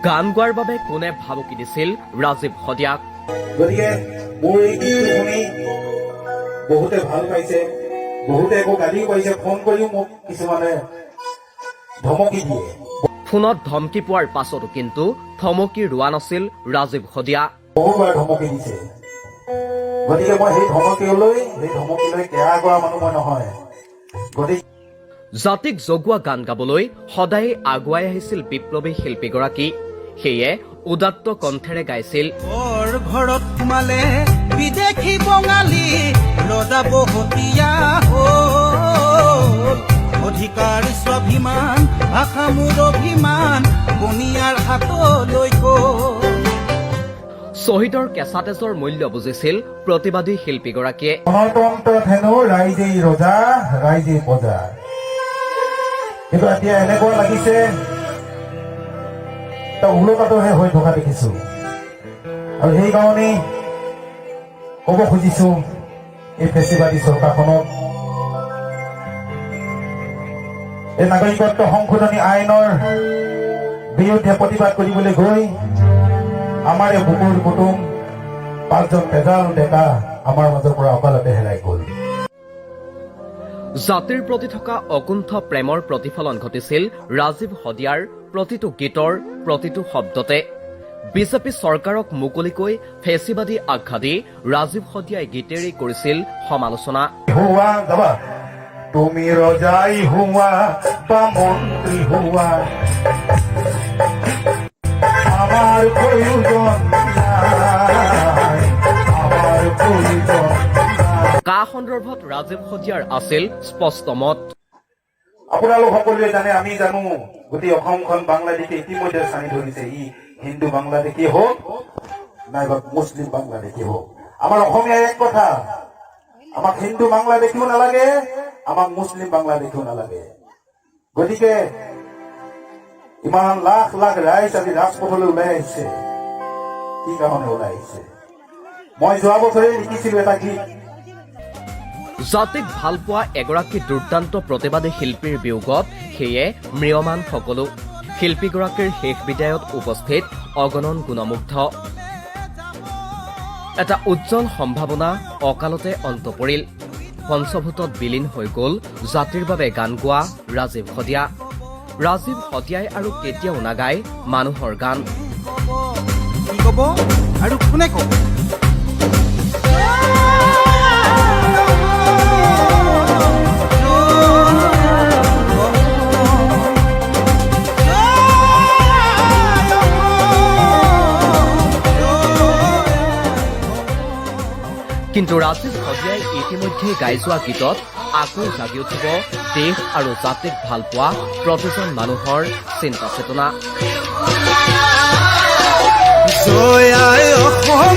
গান গোৱাৰ বাবে কোনে ভাবুকি দিছিল ৰাজীৱ শদিয়াক। গতিকে মোৰ এই গীতটো শুনি বহুতে ভাল পাইছে, বহুতে একো গালিও পাইছে, ফোন কৰিও মোক কিছুমানে ধমকি দিয়ে। ফোনত ধমকি পোৱাৰ পাছতো কিন্তু থমকি ৰোৱা নাছিল ৰাজীৱ শদিয়া। বহুবাৰ ধমকি দিছে, গতিকে মই সেই ধমকিলৈ কেয়া কৰা মানুহ মই নহয়। গতিকে জাতিক জগোৱা গান গাবলৈ সদায়ে আগুৱাই আহিছিল বিপ্লৱী শিল্পীগৰাকী। সেয়ে উদাত্ত কণ্ঠেৰে গাইছিল ঘৰত সোমালে বিদেশী বঙালী ৰজা বহতীয়া অধিকাৰ স্বাভিমান ভাষা মোৰ অভিমান বনিয়াৰ হাতলৈ শ্বহীদৰ কেঁচা তেজৰ মূল্য বুজিছিল প্ৰতিবাদী শিল্পীগৰাকীয়ে। গণতন্ত্ৰত হেনো ৰাইজেই ৰজা ৰাইজেই প্ৰজা, কিন্তু এতিয়া এনেকুৱা লাগিছে ওলোটাটোহে হৈ থকা দেখিছো। আৰু সেইকাৰণে কব খুজিছো এই ফেচিবাদী চৰকাৰখনক, এই নাগৰিকত্ব সংশোধনী আইনৰ বিৰুদ্ধে প্ৰতিবাদ কৰিবলৈ গৈ আমাৰ এই বুকুৰ কুটুম 5জন তেজাল ডেকা আমাৰ মাজৰ পৰা অকালতে হেৰাই গ'ল। জাতিৰ প্ৰতি থকা অকুণ্ঠ প্ৰেমৰ প্ৰতিফলন ঘটিছিল ৰাজীৱ শদিয়াৰ প্ৰতিটো গীতৰ প্ৰতিটো শব্দতে। বিজেপি চৰকাৰক মুকলিকৈ ফেচিবাদী আখ্যা দি ৰাজীৱ শদিয়াই গীতেৰেই কৰিছিল সমালোচনা। হুৱা যাবা তুমি ৰজাই হুৱা বা মন্ত্ৰী হুৱা, আমাৰ প্ৰয়োজন নাই, আমাৰ প্ৰয়োজন নাই। কা সন্দৰ্ভত ৰাজীৱ শদিয়াৰ আছিল স্পষ্ট মত। আপোনালোক সকলোৱে জানে, আমি জানো, গোটেই অসমখন বাংলাদেশে ইতিমধ্যে চানি ধৰিছে। ই হিন্দু বাংলাদেশী হওক নাইবা মুছলিম বাংলাদেশী হওক, আমাৰ অসমীয়া এক কথা। আমাক হিন্দু বাংলাদেশীও নালাগে, আমাক মুছলিম বাংলাদেশীও নালাগে। গতিকে ইমান লাখ লাখ ৰাইজ আজি ৰাজপথলৈ ওলাই আহিছে, কি কাৰণে ওলাই আহিছে? মই যোৱা বছৰে লিখিছিলো এটা গীত। জাতিক ভাল পোৱা এগৰাকী দুৰ্দান্ত প্ৰতিবাদী শিল্পীৰ বিয়োগত সেয়ে ম্ৰিয়মান সকলো। শিল্পীগৰাকীৰ শেষ বিদায়ত উপস্থিত অগণন গুণমুগ্ধ। এটা উজ্জ্বল সম্ভাৱনা অকালতে অন্ত পৰিল। পঞ্চভূতত বিলীন হৈ গ'ল জাতিৰ বাবে গান গোৱা ৰাজীৱ শদিয়া। ৰাজীৱ শদিয়াই আৰু কেতিয়াও নাগায় মানুহৰ গান। কি কব আৰু কোনে কব? কিন্তু ৰাজীৱ শদিয়াই ইতিমধ্যে গাই যোৱা গীতত আকৌ জাগি উঠিব দেশ আৰু জাতিক ভাল পোৱা প্ৰতিজন মানুহৰ চিন্তা চেতনা। জয় আই অসম